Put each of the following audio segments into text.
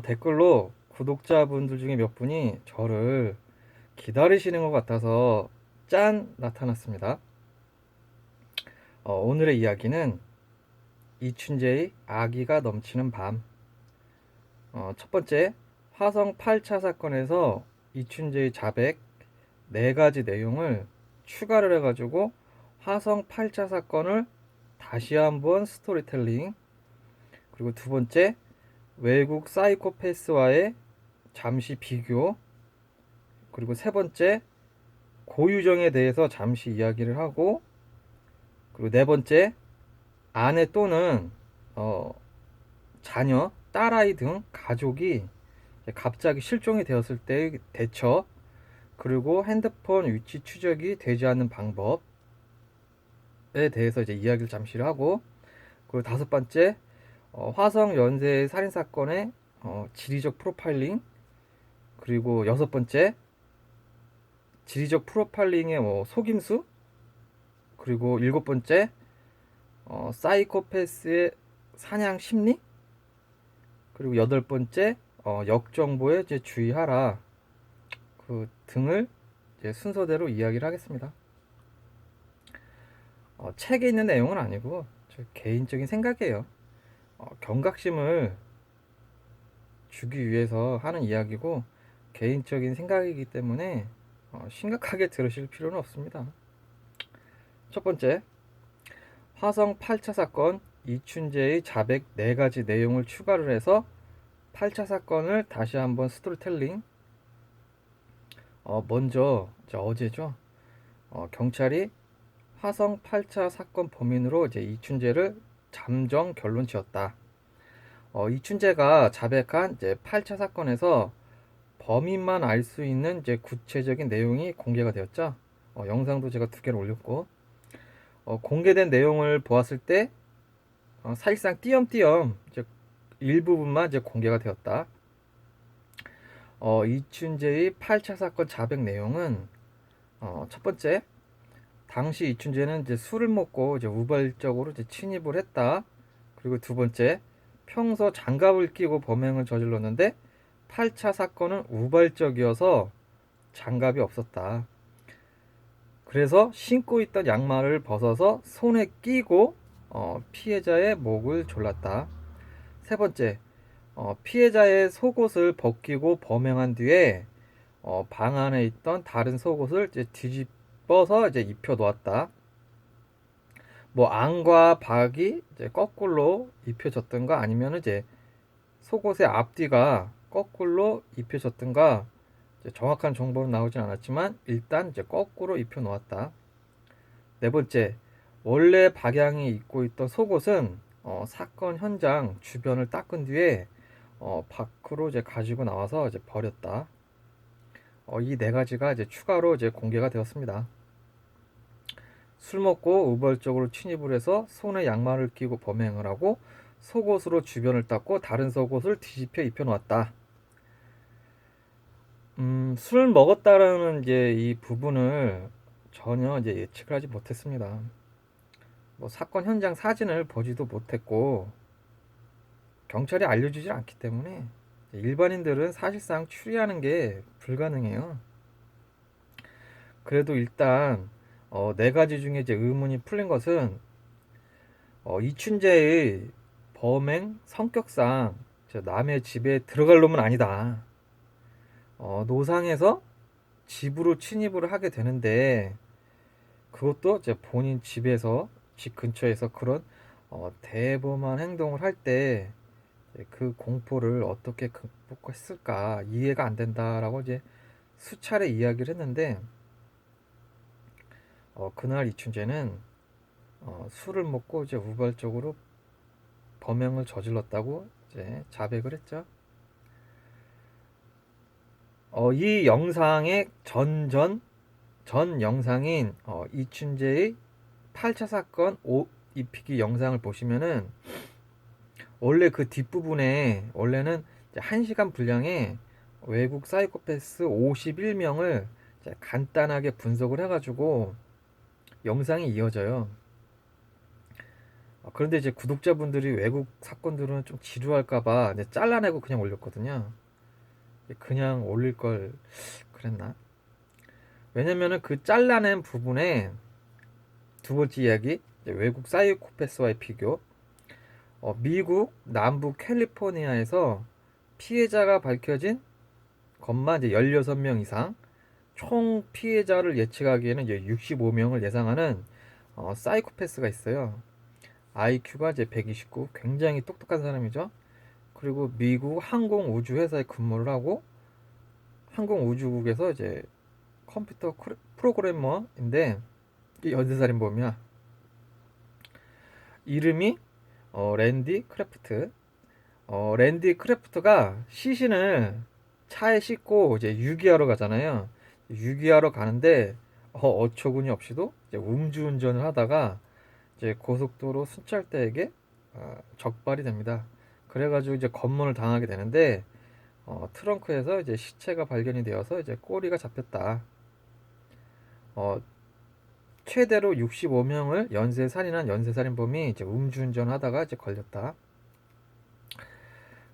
댓글로 구독자분들 중에 몇 분이 저를 기다리시는 것 같아서 짠! 나타났습니다. 오늘의 이야기는 이춘재의 아기가 넘치는 밤. 첫 번째, 화성 8차 사건에서 이춘재의 자백 4가지 내용을 추가를 해가지고 화성 8차 사건을 다시 한번 스토리텔링. 그리고 두 번째, 외국 사이코패스와의 잠시 비교. 그리고 세 번째, 고유정에 대해서 잠시 이야기를 하고, 그리고 네 번째, 아내 또는 어, 자녀, 딸아이 등 가족이 갑자기 실종이 되었을 때의 대처, 그리고 핸드폰 위치 추적이 되지 않는 방법에 대해서 이제 이야기를 잠시 하고, 그리고 다섯 번째, 화성 연쇄 살인 사건의 지리적 프로파일링, 그리고 여섯 번째, 지리적 프로파일링의 속임수, 그리고 일곱 번째, 사이코패스의 사냥 심리, 그리고 여덟 번째, 역정보에 이제 주의하라, 그 등을 이제 순서대로 이야기를 하겠습니다. 책에 있는 내용은 아니고 저 개인적인 생각이에요. 경각심을 주기 위해서 하는 이야기고 개인적인 생각이기 때문에 심각하게 들으실 필요는 없습니다. 첫 번째, 화성 8차 사건 이춘재의 자백 4가지 내용을 추가를 해서 8차 사건을 다시 한번 스토리텔링. 먼저 어제죠. 경찰이 화성 8차 사건 범인으로 이제 이춘재를 잠정 결론 지었다. 이춘재가 자백한 이제 8차 사건에서 범인만 알 수 있는 이제 구체적인 내용이 공개가 되었죠. 영상도 제가 2개를 올렸고, 공개된 내용을 보았을 때 사실상 띄엄띄엄 이제 일부분만 이제 공개가 되었다. 이춘재의 8차 사건 자백 내용은 첫 번째, 당시 이춘재는 이제 술을 먹고 이제 우발적으로 이제 침입을 했다. 그리고 두 번째, 평소 장갑을 끼고 범행을 저질렀는데 8차 사건은 우발적이어서 장갑이 없었다. 그래서 신고 있던 양말을 벗어서 손에 끼고 피해자의 목을 졸랐다. 세 번째, 피해자의 속옷을 벗기고 범행한 뒤에 방 안에 있던 다른 속옷을 이제 뒤집어서 이제 입혀 놓았다. 안과 박이 이제 거꾸로 입혀졌던가 아니면 이제 속옷의 앞뒤가 거꾸로 입혀졌던가 정확한 정보는 나오진 않았지만 일단 이제 거꾸로 입혀 놓았다. 네 번째, 원래 박양이 입고 있던 속옷은 사건 현장 주변을 닦은 뒤에 밖으로 이제 가지고 나와서 이제 버렸다. 이 네 가지가 이제 추가로 이제 공개가 되었습니다. 술 먹고 우발적으로 침입을 해서 손에 양말을 끼고 범행을 하고 속옷으로 주변을 닦고 다른 속옷을 뒤집혀 입혀 놓았다. 술 먹었다라는 이제 이 부분을 전혀 이제 예측을 하지 못했습니다. 사건 현장 사진을 보지도 못했고 경찰이 알려주지 않기 때문에 일반인들은 사실상 추리하는 게 불가능해요. 그래도 일단 네 가지 중에 이제 의문이 풀린 것은 이춘재의 범행 성격상 남의 집에 들어갈 놈은 아니다. 노상에서 집으로 침입을 하게 되는데 그것도 이제 본인 집에서 집 근처에서 그런 대범한 행동을 할 때 그 공포를 어떻게 극복했을까 이해가 안 된다라고 이제 수차례 이야기를 했는데 그날 이춘재는 술을 먹고 이제 우발적으로 범행을 저질렀다고 이제 자백을 했죠. 이 영상의 전 영상인 이춘재의 8차 사건 옷 입히기 영상을 보시면은 원래 그 뒷부분에 원래는 1시간 분량의 외국 사이코패스 51명을 간단하게 분석을 해가지고 영상이 이어져요. 그런데 이제 구독자분들이 외국 사건들은 좀 지루할까봐 잘라내고 그냥 올렸거든요. 그냥 올릴 걸 그랬나? 왜냐면은 그 잘라낸 부분에 두 번째 이야기, 외국 사이코패스와의 비교. 미국 남부 캘리포니아에서 피해자가 밝혀진 것만 이제 16명 이상, 총 피해자를 예측하기에는 이제 65명을 예상하는 사이코패스가 있어요. IQ가 이제 129, 굉장히 똑똑한 사람이죠. 그리고 미국 항공우주회사에 근무를 하고 항공우주국에서 이제 컴퓨터 프로그래머인데 연쇄살인범이야. 이름이 랜디 크래프트. 랜디 크래프트가 시신을 차에 싣고 이제 유기하러 가잖아요. 유기하러 가는데 어처구니 없이도 이제 음주운전을 하다가 이제 고속도로 순찰대에게 적발이 됩니다. 그래가지고 이제 검문을 당하게 되는데 트렁크에서 이제 시체가 발견이 되어서 이제 꼬리가 잡혔다. 어, 최대로 65명을 연쇄살인한 연쇄살인범이 이제 음주운전하다가 이제 걸렸다.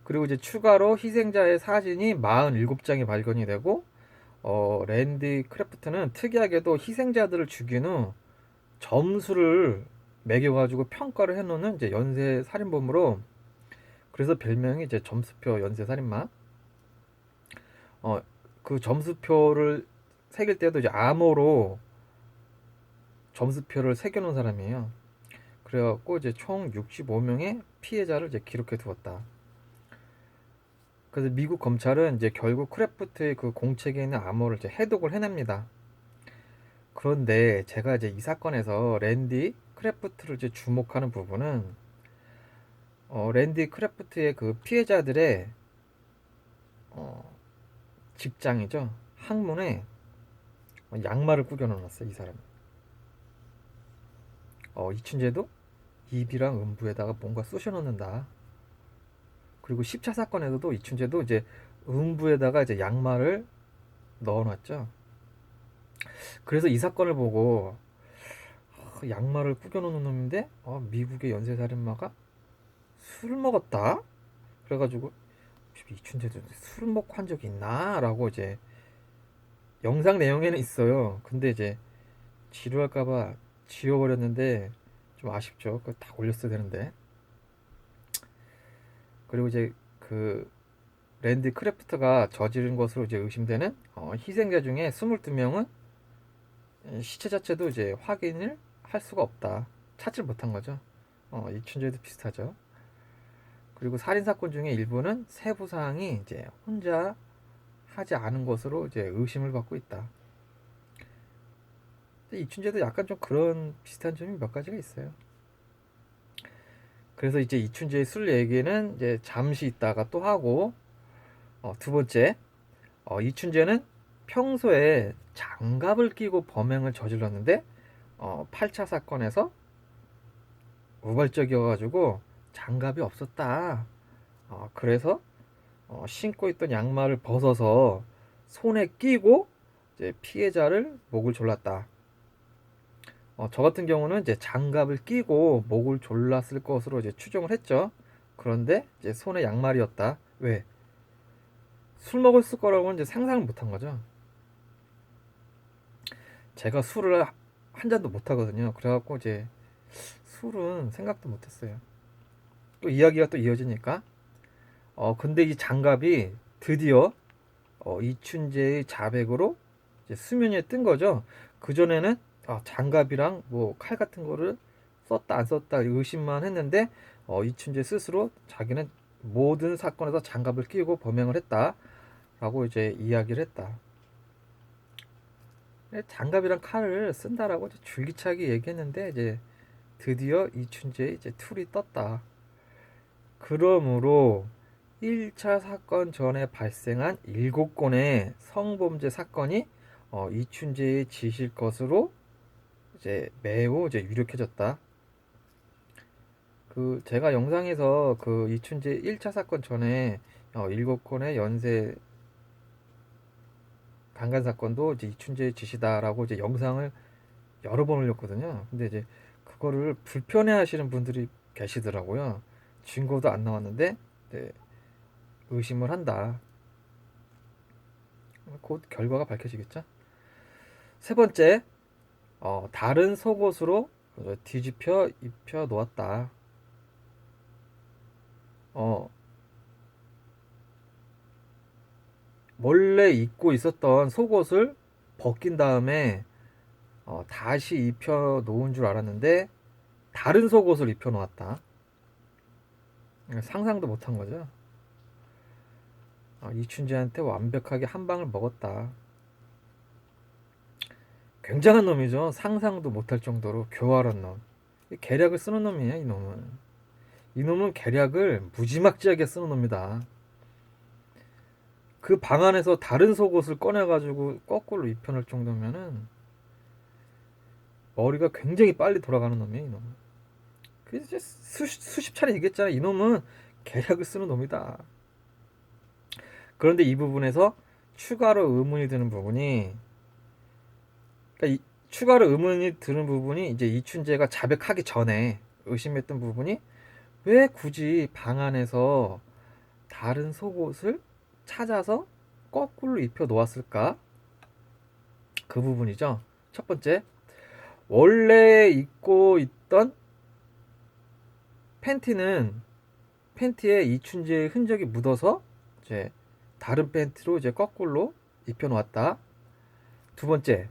그리고 이제 추가로 희생자의 사진이 47장이 발견이 되고 랜디 크래프트는 특이하게도 희생자들을 죽인 후 점수를 매겨가지고 평가를 해놓는 이제 연쇄살인범으로, 그래서 별명이 이제 점수표 연쇄살인마. 그 점수표를 새길 때도 이제 암호로 점수표를 새겨놓은 사람이에요. 그래갖고 이제 총 65명의 피해자를 이제 기록해 두었다. 그래서 미국 검찰은 이제 결국 크래프트의 그 공책에 있는 암호를 이제 해독을 해냅니다. 그런데 제가 이제 이 사건에서 랜디 크래프트를 이제 주목하는 부분은 랜디 크래프트의 그 피해자들의 직장이죠. 항문에 양말을 구겨 넣어놨어요, 이 사람. 이춘재도 입이랑 음부에다가 뭔가 쑤셔 넣는다. 그리고 10차 사건에서도 이춘재도 이제 음부에다가 이제 양말을 넣어놨죠. 그래서 이 사건을 보고 양말을 구겨 놓는 놈인데 미국의 연쇄살인마가 술 먹었다. 그래가지고 이춘재도 술 먹고 한 적이 있나? 라고 이제 영상 내용에는 있어요. 근데 이제 지루할까봐 지워버렸는데 좀 아쉽죠. 그거 다 올렸어야 되는데. 그리고 이제 그 랜디 크래프트가 저지른 것으로 이제 의심되는 희생자 중에 22명은 시체 자체도 이제 확인을 할 수가 없다. 찾질 못한 거죠. 이춘재도 비슷하죠. 그리고 살인 사건 중에 일부는 세부 사항이 이제 혼자 하지 않은 것으로 이제 의심을 받고 있다. 이춘재도 약간 좀 그런 비슷한 점이 몇 가지가 있어요. 그래서 이제 이춘재의 술 얘기는 이제 잠시 있다가 또 하고, 두 번째, 이춘재는 평소에 장갑을 끼고 범행을 저질렀는데 8차 사건에서 우발적이어가지고 장갑이 없었다. 그래서 신고 있던 양말을 벗어서 손에 끼고 이제 피해자를 목을 졸랐다. 저 같은 경우는 이제 장갑을 끼고 목을 졸랐을 것으로 이제 추정을 했죠. 그런데 이제 손에 양말이었다. 왜? 술 먹었을 거라고는 이제 상상을 못한 거죠. 제가 술을 한 잔도 못 하거든요. 그래갖고 이제 술은 생각도 못했어요. 또 이야기가 또 이어지니까. 근데 이 장갑이 드디어 이춘재의 자백으로 이제 수면에 뜬 거죠. 그 전에는 장갑이랑 뭐 칼 같은 거를 썼다 안 썼다 의심만 했는데 이춘재 스스로 자기는 모든 사건에서 장갑을 끼고 범행을 했다라고 이제 이야기를 했다. 장갑이랑 칼을 쓴다라고 이제 줄기차게 얘기했는데 이제 드디어 이춘재의 이제 툴이 떴다. 그러므로 1차 사건 전에 발생한 7건의 성범죄 사건이 이춘재의 짓일 것으로 이제 매우 이제 유력해졌다. 그 제가 영상에서 그 이춘재 1차 사건 전에 7건의 연쇄 강간 사건도 이제 이춘재의 짓이다라고 이제 영상을 여러 번 올렸거든요. 근데 이제 그거를 불편해 하시는 분들이 계시더라고요. 증거도 안 나왔는데 네, 의심을 한다. 곧 결과가 밝혀지겠죠. 세 번째, 다른 속옷으로 뒤집혀 입혀 놓았다. 어, 원래 입고 있었던 속옷을 벗긴 다음에 다시 입혀 놓은 줄 알았는데 다른 속옷을 입혀 놓았다. 상상도 못한 거죠. 이춘재한테 완벽하게 한 방을 먹었다. 굉장한 놈이죠. 상상도 못할 정도로 교활한 놈. 계략을 쓰는 놈이에요, 이놈은. 이놈은 계략을 무지막지하게 쓰는 놈이다. 그 방 안에서 다른 속옷을 꺼내가지고 거꾸로 입혀놓을 정도면은 머리가 굉장히 빨리 돌아가는 놈이에요, 이놈은. 그래서 수십 차례 얘기했잖아. 이놈은 계략을 쓰는 놈이다. 그런데 이 부분에서 추가로 의문이 드는 부분이, 그러니까 추가로 의문이 드는 부분이 이제 이춘재가 자백하기 전에 의심했던 부분이 왜 굳이 방 안에서 다른 속옷을 찾아서 거꾸로 입혀 놓았을까? 그 부분이죠. 첫 번째, 원래 입고 있던 팬티에 이춘재의 흔적이 묻어서 이제 다른 팬티로 이제 거꾸로 입혀 놓았다. 두 번째,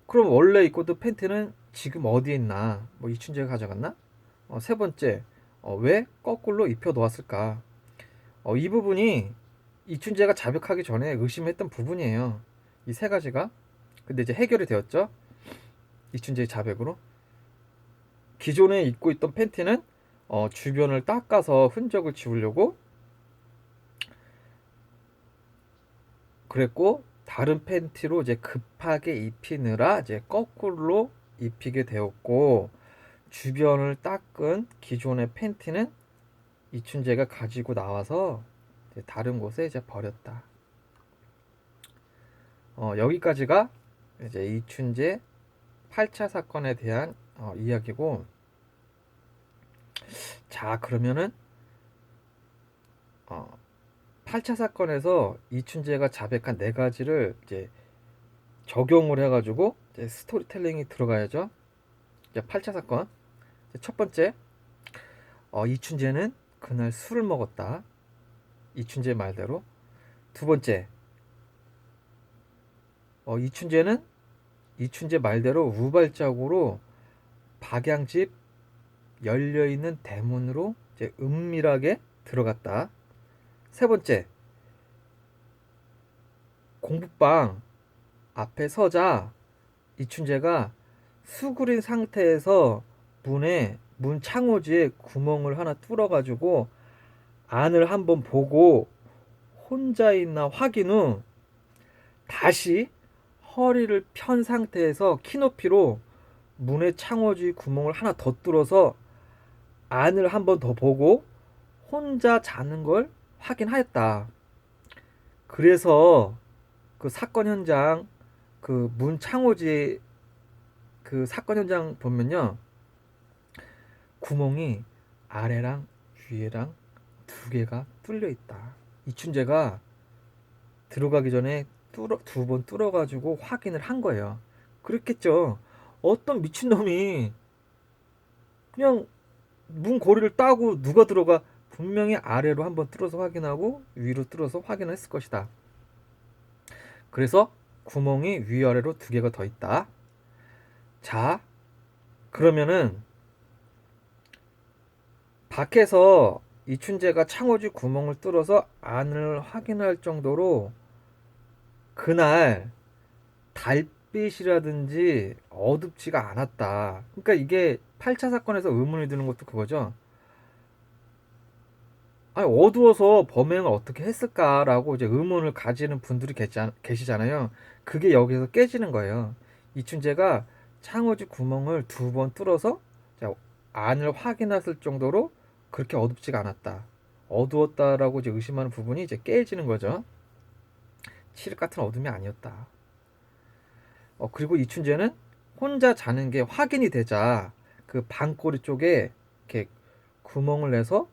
그럼 원래 입고 있던 팬티는 지금 어디에 있나? 뭐 이춘재가 가져갔나? 세 번째, 왜 거꾸로 입혀 놓았을까? 이 부분이 이춘재가 자백하기 전에 의심했던 부분이에요. 이 세 가지가. 근데 이제 해결이 되었죠. 이춘재의 자백으로. 기존에 입고 있던 팬티는 주변을 닦아서 흔적을 지우려고 그랬고, 다른 팬티로 이제 급하게 입히느라 이제 거꾸로 입히게 되었고, 주변을 닦은 기존의 팬티는 이춘재가 가지고 나와서 이제 다른 곳에 이제 버렸다. 여기까지가 이제 이춘재 8차 사건에 대한 이야기고, 자, 그러면은 8차 사건에서 이춘재가 자백한 네 가지를 이제 적용을 해가지고 이제 스토리텔링이 들어가야죠. 이제 8차 사건. 첫 번째, 이춘재는 그날 술을 먹었다. 이춘재 말대로. 두 번째, 이춘재는 이춘재 말대로 우발적으로 박양집 열려있는 대문으로 이제 은밀하게 들어갔다. 세 번째, 공부방 앞에 서자 이춘재가 수그린 상태에서 문 창호지에 구멍을 하나 뚫어가지고 안을 한번 보고 혼자 있나 확인 후 다시 허리를 편 상태에서 키높이로 문의 창호지 구멍을 하나 더 뚫어서 안을 한번 더 보고 혼자 자는 걸 확인하였다. 그래서 그 사건 현장 그 문 창호지 그 사건 현장 보면요, 구멍이 아래랑 위에랑 두 개가 뚫려 있다. 이춘재가 들어가기 전에 두 번 뚫어가지고 확인을 한 거예요. 그렇겠죠. 어떤 미친놈이 그냥 문 고리를 따고 누가 들어가? 분명히 아래로 한번 뚫어서 확인하고 위로 뚫어서 확인을 했을 것이다. 그래서 구멍이 위아래로 두 개가 더 있다. 자, 그러면은 밖에서 이춘재가 창호지 구멍을 뚫어서 안을 확인할 정도로 그날 달빛이라든지 어둡지가 않았다. 그러니까 이게 8차 사건에서 의문이 드는 것도 그거죠. 아니, 어두워서 범행을 어떻게 했을까라고 이제 의문을 가지는 분들이 계시잖아요. 그게 여기서 깨지는 거예요. 이춘재가 창호지 구멍을 두 번 뚫어서 안을 확인했을 정도로 그렇게 어둡지가 않았다. 어두웠다라고 이제 의심하는 부분이 이제 깨지는 거죠. 칠흑 같은 어둠이 아니었다. 그리고 이춘재는 혼자 자는 게 확인이 되자 그 방꼬리 쪽에 이렇게 구멍을 내서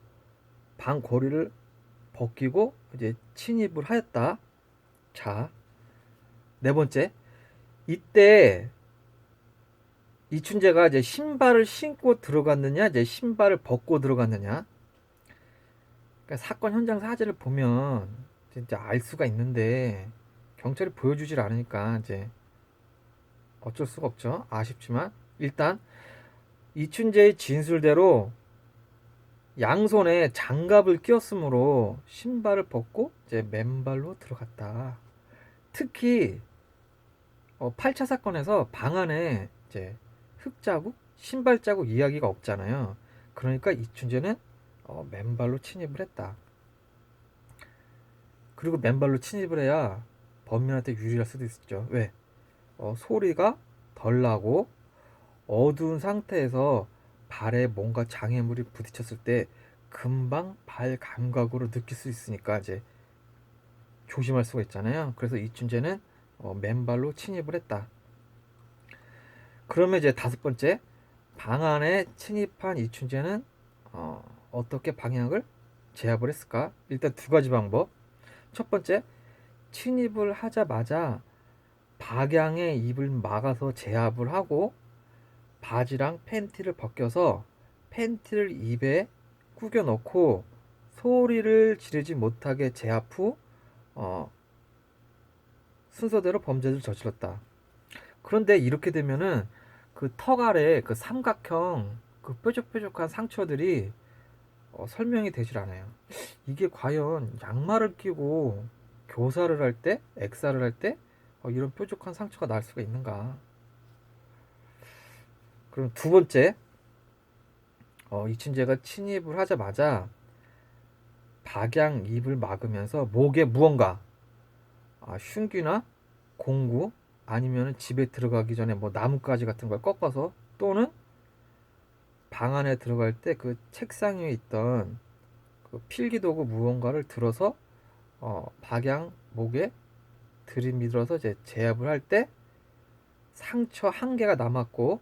방 고리를 벗기고 이제 침입을 하였다. 자, 네 번째. 이때 이춘재가 이제 신발을 신고 들어갔느냐, 이제 신발을 벗고 들어갔느냐. 그러니까 사건 현장 사진을 보면 진짜 알 수가 있는데 경찰이 보여주질 않으니까 이제 어쩔 수가 없죠. 아쉽지만 일단 이춘재의 진술대로 양손에 장갑을 끼웠으므로 신발을 벗고 이제 맨발로 들어갔다. 특히 8차 사건에서 방 안에 이제 흙자국, 신발 자국 이야기가 없잖아요. 그러니까 이춘재는 맨발로 침입을 했다. 그리고 맨발로 침입을 해야 범인한테 유리할 수도 있죠. 왜? 소리가 덜 나고 어두운 상태에서 발에 뭔가 장애물이 부딪혔을 때 금방 발 감각으로 느낄 수 있으니까 이제 조심할 수가 있잖아요. 그래서 이춘재는 맨발로 침입을 했다. 그러면 이제 다섯 번째, 방 안에 침입한 이춘재는 어떻게 방향을 제압을 했을까? 일단 두 가지 방법. 첫 번째, 침입을 하자마자 박양의 입을 막아서 제압을 하고 바지랑 팬티를 벗겨서 팬티를 입에 구겨 넣고 소리를 지르지 못하게 제압 후 순서대로 범죄를 저질렀다. 그런데 이렇게 되면은 그 턱 아래 그 삼각형 그 뾰족뾰족한 상처들이 설명이 되질 않아요. 이게 과연 양말을 끼고 교사를 할 때, 액사를 할 때 이런 뾰족한 상처가 날 수가 있는가? 그럼 두 번째, 이춘재가 침입을 하자마자 박양 입을 막으면서 목에 무언가 흉기나 공구 아니면 집에 들어가기 전에 뭐 나뭇가지 같은 걸 꺾어서 또는 방 안에 들어갈 때 그 책상 위에 있던 그 필기도구 무언가를 들어서 박양 목에 들이밀어서 이제 제압을 할 때 상처 한 개가 남았고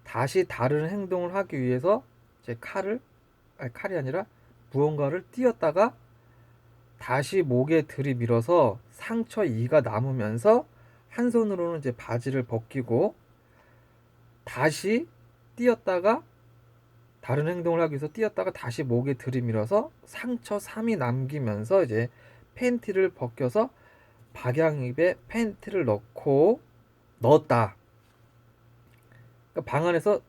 다시 다른 행동을 하기 위해서 이제 칼이 아니라 무언가를 띄었다가 다시 목에 들이밀어서 상처 2가 남으면서 한 손으로는 이제 바지를 벗기고 다시 띄었다가 다른 행동을 하기 위해서 띄었다가 다시 목에 들이밀어서 상처 3이 남기면서 이제 팬티를 벗겨서 박양입에 팬티를 넣었다. 그러니까 방 안에서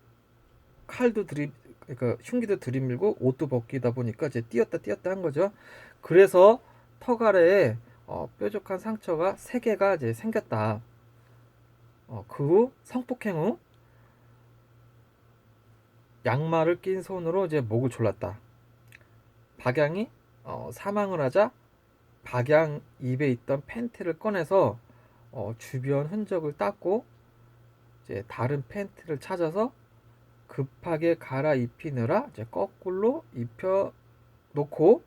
그러니까 흉기도 들이밀고 옷도 벗기다 보니까 이제 띄었다 한 거죠. 그래서 턱 아래에 뾰족한 상처가 3개가 이제 생겼다. 그 후 성폭행 후 양말을 낀 손으로 이제 목을 졸랐다. 박양이 사망을 하자 박양 입에 있던 팬티를 꺼내서 주변 흔적을 닦고 이제 다른 팬티를 찾아서 급하게 갈아입히느라 이제 거꾸로 입혀 놓고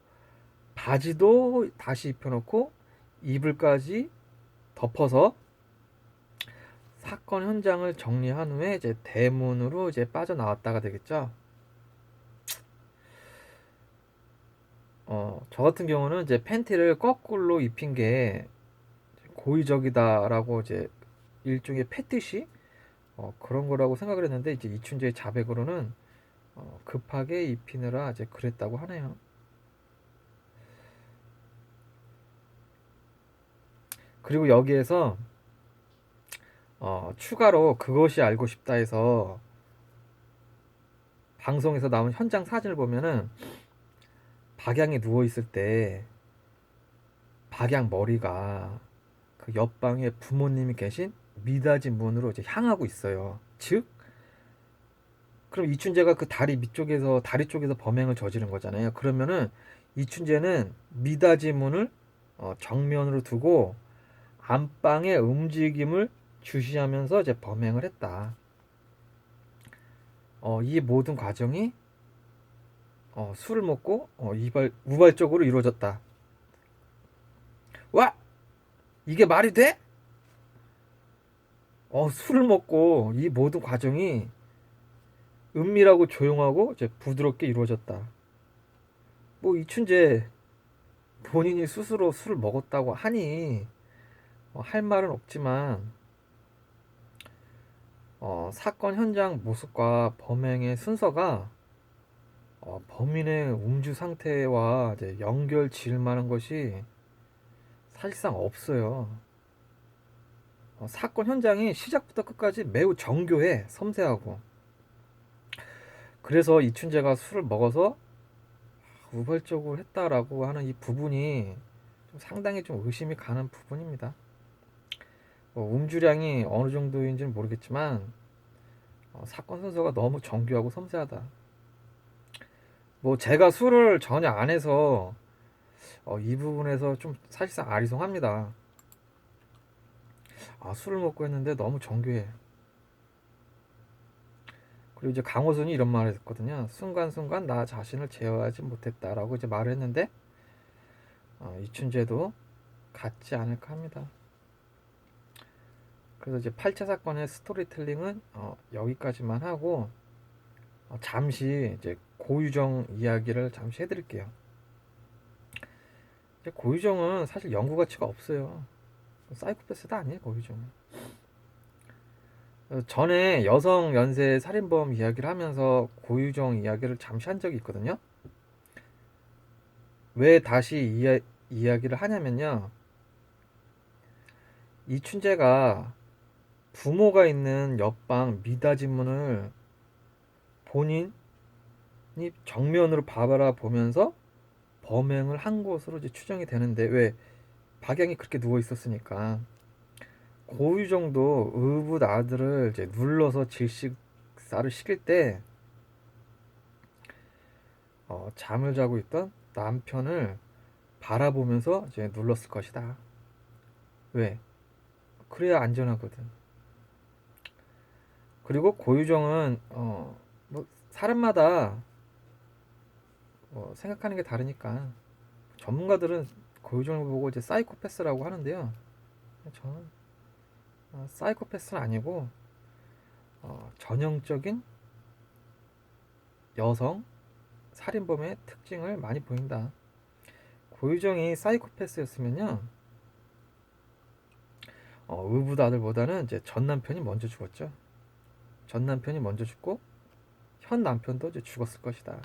바지도 다시 입혀 놓고 이불까지 덮어서 사건 현장을 정리한 후에 이제 대문으로 이제 빠져나왔다가 되겠죠. 저 같은 경우는 이제 팬티를 거꾸로 입힌 게 고의적이다라고 이제 일종의 패티시 그런 거라고 생각을 했는데 이제 이춘재의 자백으로는 급하게 입히느라 이제 그랬다고 하네요. 그리고 여기에서 추가로 그것이 알고 싶다 해서 방송에서 나온 현장 사진을 보면은 박양이 누워 있을 때 박양 머리가 그 옆방에 부모님이 계신 미닫이 문으로 이제 향하고 있어요. 즉, 그럼 이춘재가 그 다리 쪽에서 범행을 저지른 거잖아요. 그러면은 이춘재는 미닫이 문을 정면으로 두고 안방의 움직임을 주시하면서 이제 범행을 했다. 이 모든 과정이 술을 먹고 우발적으로 이루어졌다. 와! 이게 말이 돼? 술을 먹고 이 모든 과정이 은밀하고 조용하고 이제 부드럽게 이루어졌다. 뭐 이춘재 본인이 스스로 술을 먹었다고 하니 할 말은 없지만 사건 현장 모습과 범행의 순서가 범인의 음주 상태와 이제 연결 지을 만한 것이 사실상 없어요. 사건 현장이 시작부터 끝까지 매우 정교해, 섬세하고. 그래서 이춘재가 술을 먹어서 우발적으로 했다라고 하는 이 부분이 좀 상당히 좀 의심이 가는 부분입니다. 음주량이 어느 정도인지는 모르겠지만 사건 순서가 너무 정교하고 섬세하다. 뭐 제가 술을 전혀 안 해서 이 부분에서 좀 사실상 아리송합니다. 술을 먹고 했는데 너무 정교해. 그리고 이제 강호순이 이런 말을 했거든요. 순간순간 나 자신을 제어하지 못했다라고 이제 말을 했는데 이춘재도 같지 않을까 합니다. 그래서 이제 8차 사건의 스토리텔링은 여기까지만 하고 잠시 이제 고유정 이야기를 잠시 해드릴게요. 고유정은 사실 연구 가치가 없어요. 사이코패스도 아니에요, 고유정은. 전에 여성 연쇄 살인범 이야기를 하면서 고유정 이야기를 잠시 한 적이 있거든요. 왜 다시 이야기를 하냐면요. 이춘재가 부모가 있는 옆방 미닫이 문을 본인이 정면으로 바라보면서 범행을 한 것으로 이제 추정이 되는데, 왜 박양이 그렇게 누워 있었으니까 고유정도 의붓 아들을 이제 눌러서 질식사를 시킬 때 잠을 자고 있던 남편을 바라보면서 이제 눌렀을 것이다. 왜? 그래야 안전하거든. 그리고 고유정은 뭐 사람마다 생각하는 게 다르니까 전문가들은 고유정을 보고 이제 사이코패스라고 하는데요. 저는 사이코패스는 아니고 전형적인 여성 살인범의 특징을 많이 보인다. 고유정이 사이코패스였으면요, 의붓 아들보다는 이제 전 남편이 먼저 죽었죠. 전 남편이 먼저 죽고 현 남편도 이제 죽었을 것이다.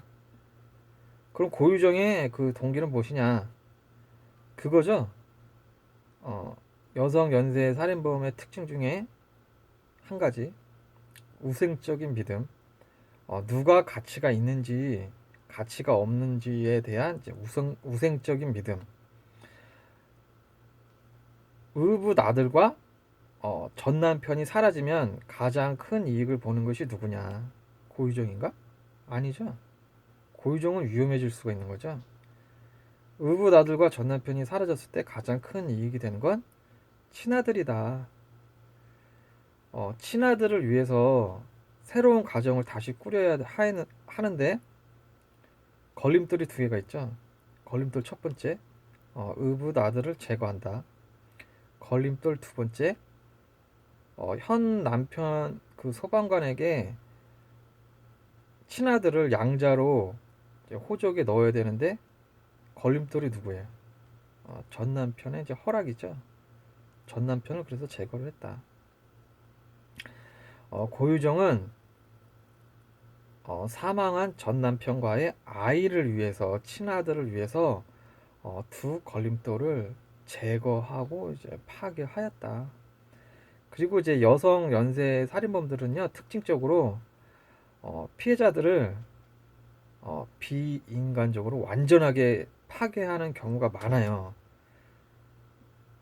그럼 고유정의 그 동기는 무엇이냐? 그거죠. 여성 연쇄 살인범의 특징 중에 한 가지, 우생적인 믿음. 누가 가치가 있는지 가치가 없는지에 대한 이제 우생적인 믿음. 의붓 아들과 전 남편이 사라지면 가장 큰 이익을 보는 것이 누구냐? 고유정인가? 아니죠. 고유정은 위험해질 수가 있는 거죠. 의붓 아들과 전 남편이 사라졌을 때 가장 큰 이익이 되는 건 친아들이다. 친아들을 위해서 새로운 가정을 다시 꾸려야 하는데 걸림돌이 두 개가 있죠. 걸림돌 첫 번째, 의붓 아들을 제거한다. 걸림돌 두 번째, 현 남편 그 소방관에게 친아들을 양자로 이제 호적에 넣어야 되는데 걸림돌이 누구예요? 전 남편의 이제 허락이죠. 전 남편을 그래서 제거를 했다. 고유정은 사망한 전 남편과의 아이를 위해서, 친아들을 위해서 두 걸림돌을 제거하고 이제 파괴하였다. 그리고 이제 여성 연쇄 살인범들은요, 특징적으로 피해자들을 비인간적으로 완전하게 파괴하는 경우가 많아요.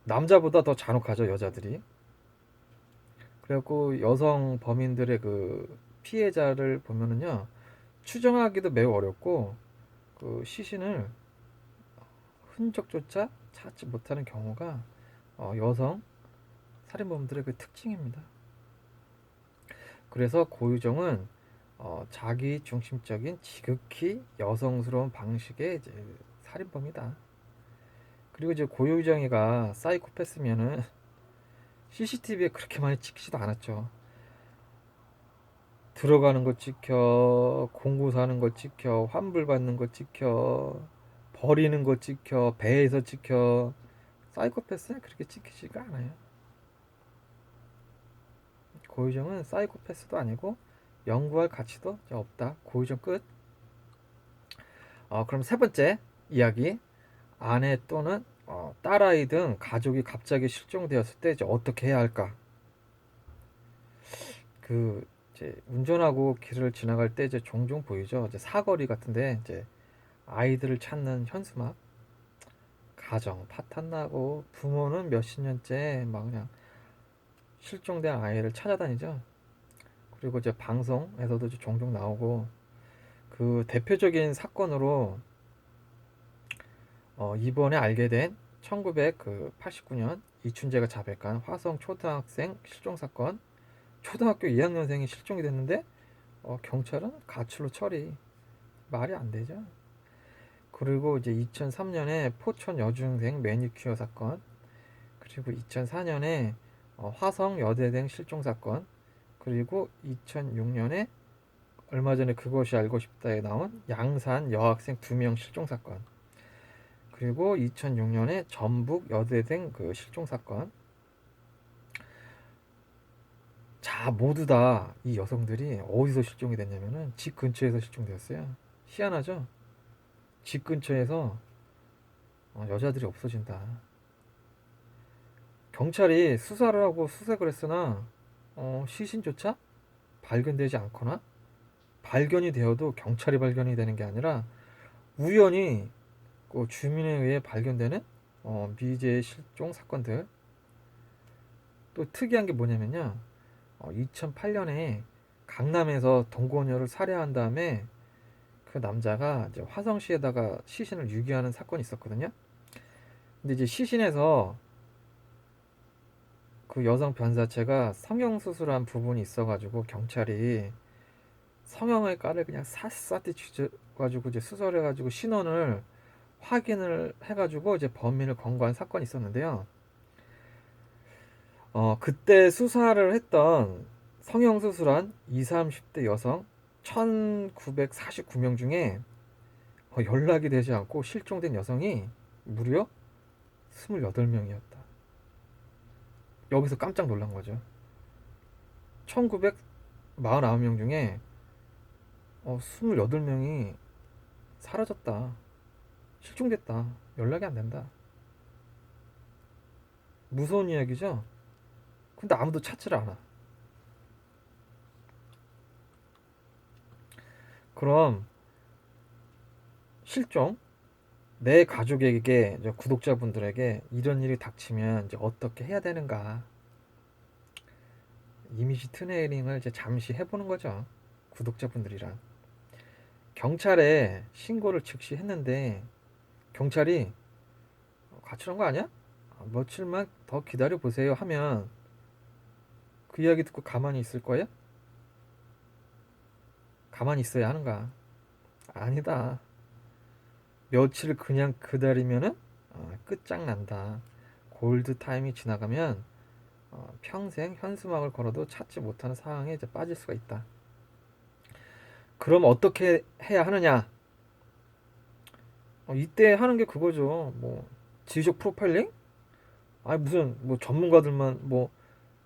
남자보다 더 잔혹하죠, 여자들이. 그래갖고 여성 범인들의 그 피해자를 보면은요, 추정하기도 매우 어렵고 그 시신을 흔적조차 찾지 못하는 경우가 여성 살인범들의 그 특징입니다. 그래서 고유정은 자기 중심적인 지극히 여성스러운 방식의 이제 살인범이다. 그리고 이제 고유정이가 사이코패스면은 CCTV에 그렇게 많이 찍히지도 않았죠. 들어가는 거 찍혀, 공구 사는 거 찍혀, 환불 받는 거 찍혀, 버리는 거 찍혀, 배에서 찍혀. 사이코패스는 그렇게 찍히지가 않아요. 고유정은 사이코패스도 아니고 연구할 가치도 없다. 고유정 끝. 그럼 세 번째 이야기. 아내 또는 딸아이 등 가족이 갑자기 실종되었을 때 이제 어떻게 해야 할까? 그 이제 운전하고 길을 지나갈 때 이제 종종 보이죠. 이제 사거리 같은데 이제 아이들을 찾는 현수막. 가정 파탄 나고 부모는 몇십 년째 막 그냥 실종된 아이를 찾아다니죠. 그리고 이제 방송에서도 이제 종종 나오고 그 대표적인 사건으로 이번에 알게 된 1989년 이춘재가 자백한 화성 초등학생 실종 사건. 초등학교 2학년생이 실종이 됐는데 경찰은 가출로 처리. 말이 안 되죠. 그리고 이제 2003년에 포천 여중생 매니큐어 사건, 그리고 2004년에 화성 여대생 실종 사건, 그리고 2006년에 얼마 전에 그것이 알고 싶다에 나온 양산 여학생 2명 실종 사건, 그리고 2006년에 전북 여대생 그 실종 사건. 자, 모두 다 이 여성들이 어디서 실종이 됐냐면은 집 근처에서 실종되었어요. 희한하죠? 집 근처에서 여자들이 없어진다. 경찰이 수사를 하고 수색을 했으나 시신조차 발견되지 않거나 발견이 되어도 경찰이 발견이 되는 게 아니라 우연히 그 주민에 의해 발견되는 미제 실종 사건들. 또 특이한 게 뭐냐면요, 2008년에 강남에서 동거녀를 살해한 다음에 그 남자가 이제 화성시에다가 시신을 유기하는 사건이 있었거든요. 근데 이제 시신에서 그 여성 변사체가 성형수술한 부분이 있어가지고 경찰이 성형의 깔을 그냥 샅샅이 쥐어가지고 이제 수술해가지고 신원을 확인을 해가지고 이제 범인을 검거한 사건이 있었는데요. 그때 수사를 했던 성형수술한 20, 30대 여성 1949명 중에 연락이 되지 않고 실종된 여성이 무려 28명이었다. 여기서 깜짝 놀란 거죠. 1949명 중에 28명이 사라졌다. 실종됐다. 연락이 안 된다. 무서운 이야기죠? 근데 아무도 찾지를 않아. 그럼 실종, 내 가족에게, 이제 구독자분들에게 이런 일이 닥치면 이제 어떻게 해야 되는가? 이미지 트레이닝을 이제 잠시 해보는 거죠. 구독자분들이랑. 경찰에 신고를 즉시 했는데 경찰이 가출한 거 아니야? 며칠만 더 기다려 보세요 하면 그 이야기 듣고 가만히 있을 거예요? 가만히 있어야 하는가? 아니다. 며칠 그냥 기다리면은 끝장난다. 골드 타임이 지나가면 평생 현수막을 걸어도 찾지 못하는 상황에 이제 빠질 수가 있다. 그럼 어떻게 해야 하느냐? 이때 하는 게 그거죠. 뭐 지적 프로파일링? 아니 무슨 뭐 전문가들만 뭐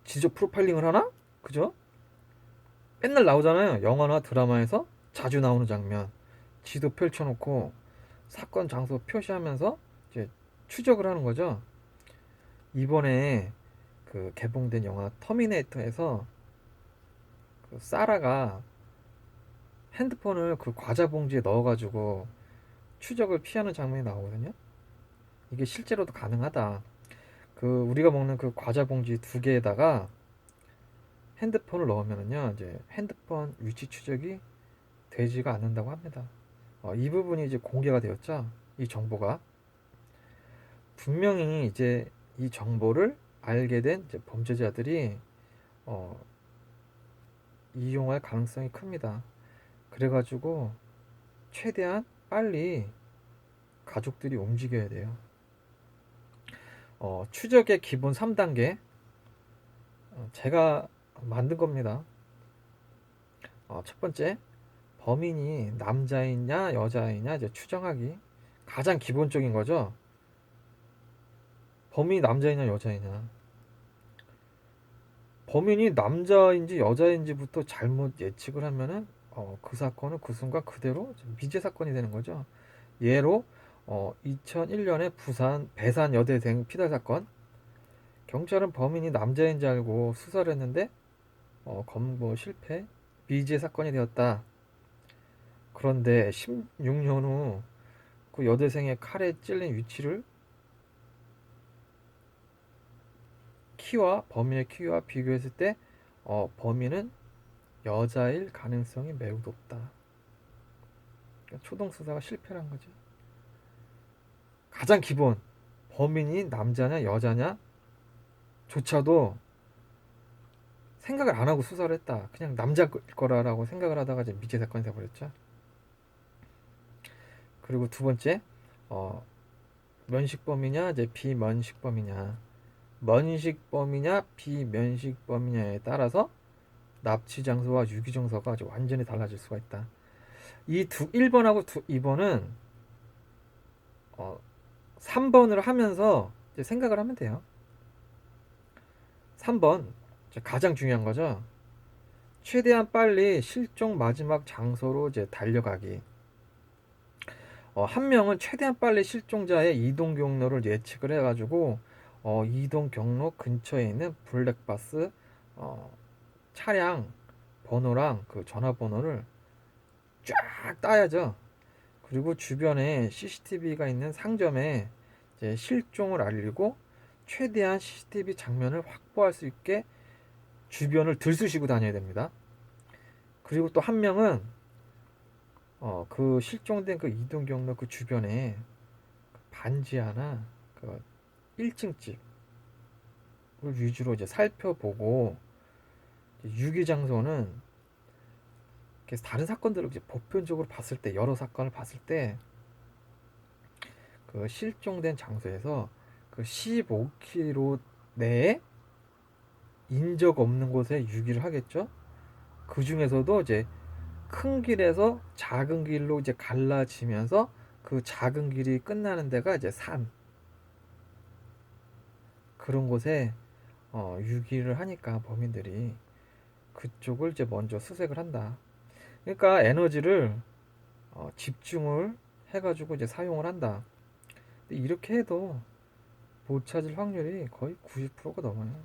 지적 프로파일링을 하나? 그죠? 맨날 나오잖아요. 영화나 드라마에서 자주 나오는 장면. 지도 펼쳐놓고 사건 장소 표시하면서 이제 추적을 하는 거죠. 이번에 그 개봉된 영화 터미네이터에서 그 사라가 핸드폰을 그 과자 봉지에 넣어가지고 추적을 피하는 장면이 나오거든요. 이게 실제로도 가능하다. 그 우리가 먹는 그 과자 봉지 두 개에다가 핸드폰을 넣으면은요, 이제 핸드폰 위치 추적이 되지가 않는다고 합니다. 이 부분이 이제 공개가 되었죠. 이 정보가 분명히 이제 이 정보를 알게 된 이제 범죄자들이 어, 이용할 가능성이 큽니다. 그래가지고 최대한 빨리 가족들이 움직여야 돼요. 추적의 기본 3단계 제가 만든 겁니다. 첫 번째, 범인이 남자이냐 여자이냐 이제 추정하기. 가장 기본적인 거죠. 범인이 남자이냐 여자이냐. 범인이 남자인지 여자인지부터 잘못 예측을 하면은 그 사건은 그 순간 그대로 미제 사건이 되는 거죠. 예로 2001년에 부산 배산 여대생 피살 사건. 경찰은 범인이 남자인지 알고 수사를 했는데 검거 실패, 미제 사건이 되었다. 그런데 16년 후 그 여대생의 칼에 찔린 위치를 범인의 키와 비교했을 때 범인은 여자일 가능성이 매우 높다. 그러니까 초동 수사가 실패한 거죠. 가장 기본, 범인이 남자냐 여자냐 조차도 생각을 안 하고 수사를 했다. 그냥 남자일 거라고 생각을 하다가 이제 미제 사건이 돼버렸죠. 그리고 두 번째, 면식범이냐 이제 비면식범이냐. 면식범이냐 비면식범이냐에 따라서 납치 장소와 유기 장소가 아주 완전히 달라질 수가 있다. 1번하고 2번은 3번을 하면서 이제 생각을 하면 돼요. 3번 가장 중요한 거죠. 최대한 빨리 실종 마지막 장소로 이제 달려가기. 한 명은 최대한 빨리 실종자의 이동 경로를 예측을 해가지고 이동 경로 근처에 있는 블랙박스 차량 번호랑 그 전화번호를 쫙 따야죠. 그리고 주변에 CCTV가 있는 상점에 이제 실종을 알리고 최대한 CCTV 장면을 확보할 수 있게 주변을 들쑤시고 다녀야 됩니다. 그리고 또 한 명은 그 실종된 그 이동 경로 그 주변에 반지 하나 그 1층 집을 위주로 이제 살펴보고 유기 장소는 다른 사건들을 이제 보편적으로 봤을 때 여러 사건을 봤을 때 그 실종된 장소에서 그 15km 내에 인적 없는 곳에 유기를 하겠죠. 그 중에서도 이제 큰 길에서 작은 길로 이제 갈라지면서 그 작은 길이 끝나는 데가 이제 산 그런 곳에 유기를 하니까 범인들이 그쪽을 이제 먼저 수색을 한다. 그러니까 에너지를 집중을 해가지고 이제 사용을 한다. 근데 이렇게 해도 못 찾을 확률이 거의 90%가 넘어요.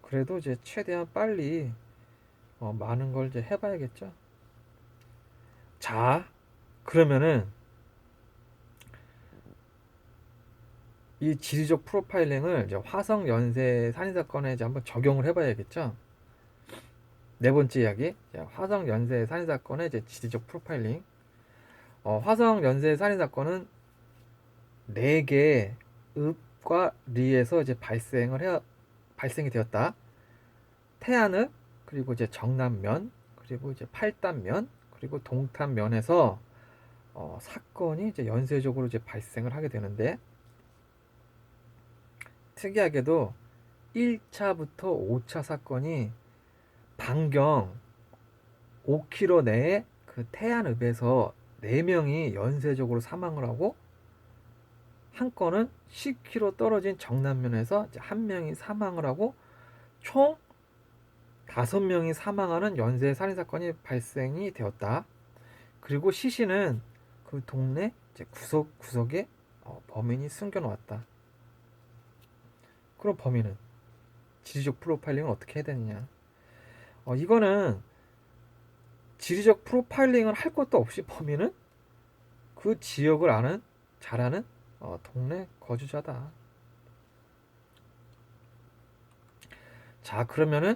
그래도 이제 최대한 빨리 많은 걸 이제 해봐야겠죠. 자, 그러면은 이 지리적 프로파일링을 이제 화성 연쇄 살인 사건에 이제 한번 적용을 해봐야겠죠. 네 번째 이야기, 화성 연쇄 살인 사건의 이제 지리적 프로파일링. 화성 연쇄 살인 사건은 4개의 읍과 리에서 이제 발생이 되었다. 태안읍, 그리고 이제 정남면, 그리고 이제 팔단면, 그리고 동탄면에서 사건이 이제 연쇄적으로 이제 발생을 하게 되는데, 특이하게도 1차부터 5차 사건이 반경 5km 내에 그 태안읍에서 4명이 연쇄적으로 사망을 하고, 한 건은 10km 떨어진 정남면에서 이제 1명이 사망을 하고 총 5명이 사망하는 연쇄 살인 사건이 발생이 되었다. 그리고 시신은 그 동네 이제 구석구석에 범인이 숨겨놓았다. 그럼 범인은 지리적 프로파일링을 어떻게 해야 되느냐? 이거는 지리적 프로파일링을 할 것도 없이 범인은 그 지역을 잘 아는 동네 거주자다. 자, 그러면은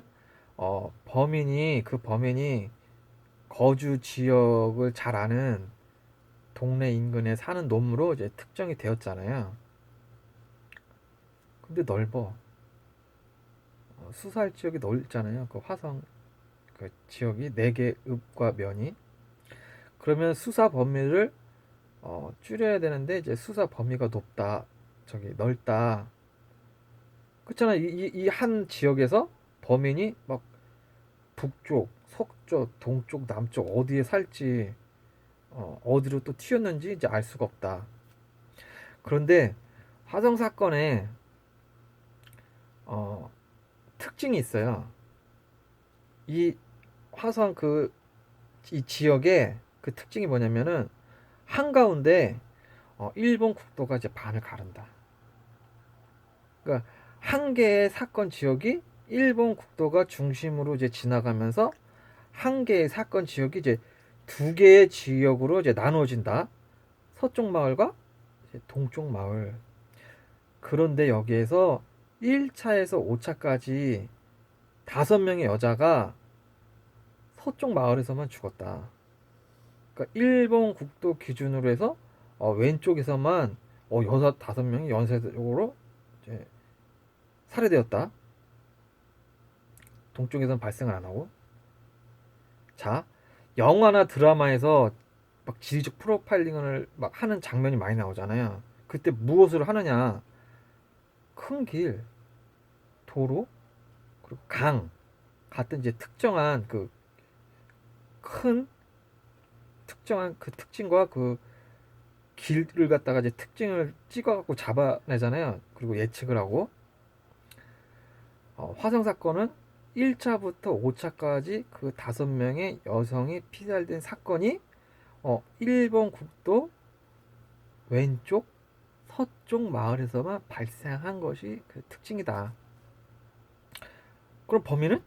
그 범인이 거주 지역을 잘 아는 동네 인근에 사는 놈으로 이제 특정이 되었잖아요. 근데 넓어. 수사할 지역이 넓잖아요. 그 화성 그 지역이 4개 읍과 면이. 그러면 수사 범위를 줄여야 되는데 이제 수사 범위가 넓다. 그렇잖아. 이 한 지역에서 범인이 막 북쪽, 서쪽, 동쪽, 남쪽 어디에 살지 어디로 또 튀었는지 이제 알 수가 없다. 그런데 화성 사건에 어, 특징이 있어요. 이 화성 이 지역의 그 특징이 뭐냐면은 한가운데 일본 국도가 이제 반을 가른다. 그러니까 한 개의 사건 지역이 일본 국도가 중심으로 이제 지나가면서 한 개의 사건 지역이 이제 두 개의 지역으로 이제 나눠진다. 서쪽 마을과 동쪽 마을. 그런데 여기에서 1차에서 5차까지 5명의 여자가 서쪽 마을에서만 죽었다. 그러니까 일본 국도 기준으로 해서 왼쪽에서만 여자 5명이 연쇄적으로 이제 살해되었다. 동쪽에서는 발생을 안 하고. 자, 영화나 드라마에서 막 지리적 프로파일링을 막 하는 장면이 많이 나오잖아요. 그때 무엇을 하느냐? 큰 길, 도로, 그리고 강 같은 이제 특정한 그 큰 특정한 그 특징과 그 길을 갖다가 이제 특징을 찍어갖고 잡아내잖아요. 그리고 예측을 하고 화성 사건은 1차부터 5차까지 그 5명의 여성이 피살된 사건이 일본 국도 왼쪽 서쪽 마을에서만 발생한 것이 그 특징이다. 그럼 범인은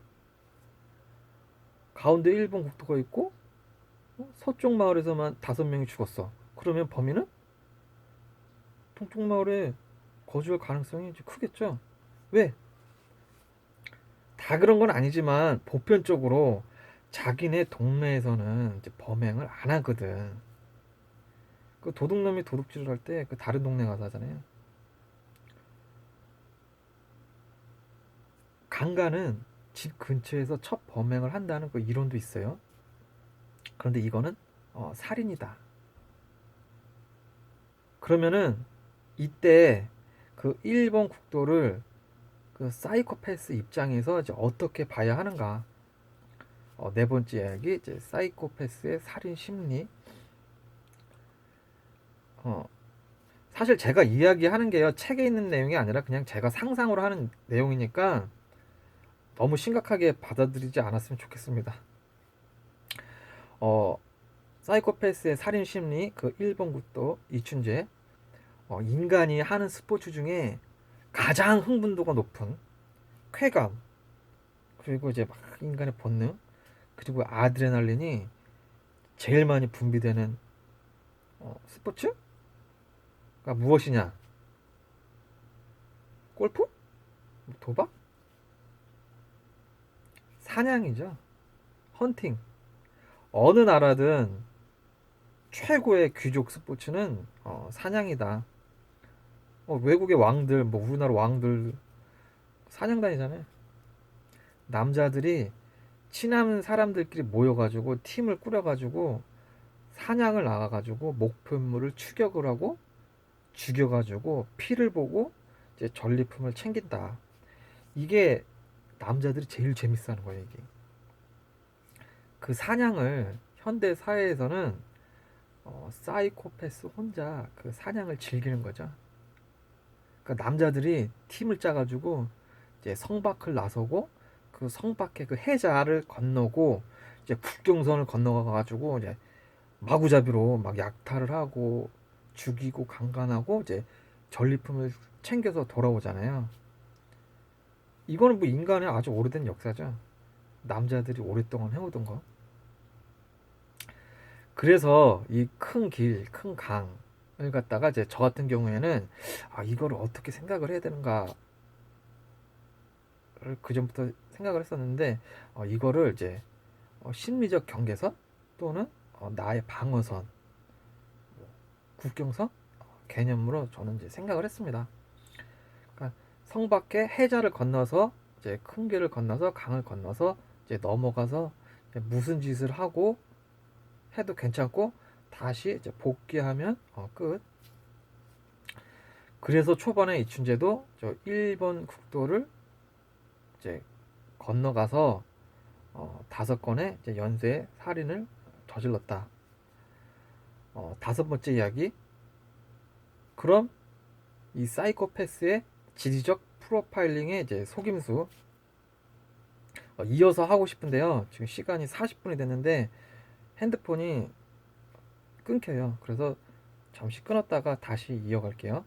가운데 일본 국도가 있고 서쪽 마을에서만 5명이 죽었어. 그러면 범인은 동쪽 마을에 거주할 가능성이 이제 크겠죠. 왜? 다 그런 건 아니지만 보편적으로 자기네 동네에서는 이제 범행을 안 하거든. 그 도둑놈이 도둑질을 할 때 그 다른 동네 가서 하잖아요. 강간은 집 근처에서 첫 범행을 한다는 그 이론도 있어요. 그런데 이거는 살인이다. 그러면은 이때 그 일본 국도를 그 사이코패스 입장에서 이제 어떻게 봐야 하는가? 네 번째 이야기 이제 사이코패스의 살인 심리. 사실 제가 이야기하는 게요 책에 있는 내용이 아니라 그냥 제가 상상으로 하는 내용이니까 너무 심각하게 받아들이지 않았으면 좋겠습니다. 사이코패스의 살인 심리 그 일본 국도 이춘재 인간이 하는 스포츠 중에 가장 흥분도가 높은 쾌감 그리고 이제 막 인간의 본능 그리고 아드레날린이 제일 많이 분비되는 스포츠가 무엇이냐? 골프? 도박? 사냥이죠. 헌팅. 어느 나라든 최고의 귀족 스포츠는 사냥이다. 외국의 왕들, 뭐 우리나라 왕들 사냥 다니잖아요. 남자들이 친한 사람들끼리 모여가지고 팀을 꾸려가지고 사냥을 나가가지고 목표물을 추격을 하고 죽여가지고 피를 보고 이제 전리품을 챙긴다. 이게 남자들이 제일 재밌어하는 거예요. 이게 그 사냥을 현대 사회에서는 사이코패스 혼자 그 사냥을 즐기는 거죠. 그러니까 남자들이 팀을 짜가지고 이제 성밖을 나서고 그 성밖에 그 해자를 건너고 이제 국경선을 건너가가지고 이제 마구잡이로 막 약탈을 하고 죽이고 강간하고 이제 전리품을 챙겨서 돌아오잖아요. 이거는 뭐 인간의 아주 오래된 역사죠. 남자들이 오랫동안 해오던 거. 그래서 이 큰 길, 큰 강을 갖다가 이제 저 같은 경우에는 이거를 어떻게 생각을 해야 되는가를 그 전부터 생각을 했었는데 이거를 이제 심리적 경계선 또는 나의 방어선, 국경선 개념으로 저는 이제 생각을 했습니다. 그러니까 성 밖에 해자를 건너서 이제 큰 길을 건너서 강을 건너서 이제 넘어가서 이제 무슨 짓을 하고 해도 괜찮고 다시 이제 복귀하면 끝. 그래서 초반에 이춘재도 저 일본 국도를 이제 건너가서 5건의 이제 연쇄 살인을 저질렀다. 5번째 이야기. 그럼 이 사이코패스의 지리적 프로파일링의 이제 속임수 이어서 하고 싶은데요. 지금 시간이 40분이 됐는데 핸드폰이 끊겨요. 그래서 잠시 끊었다가 다시 이어갈게요.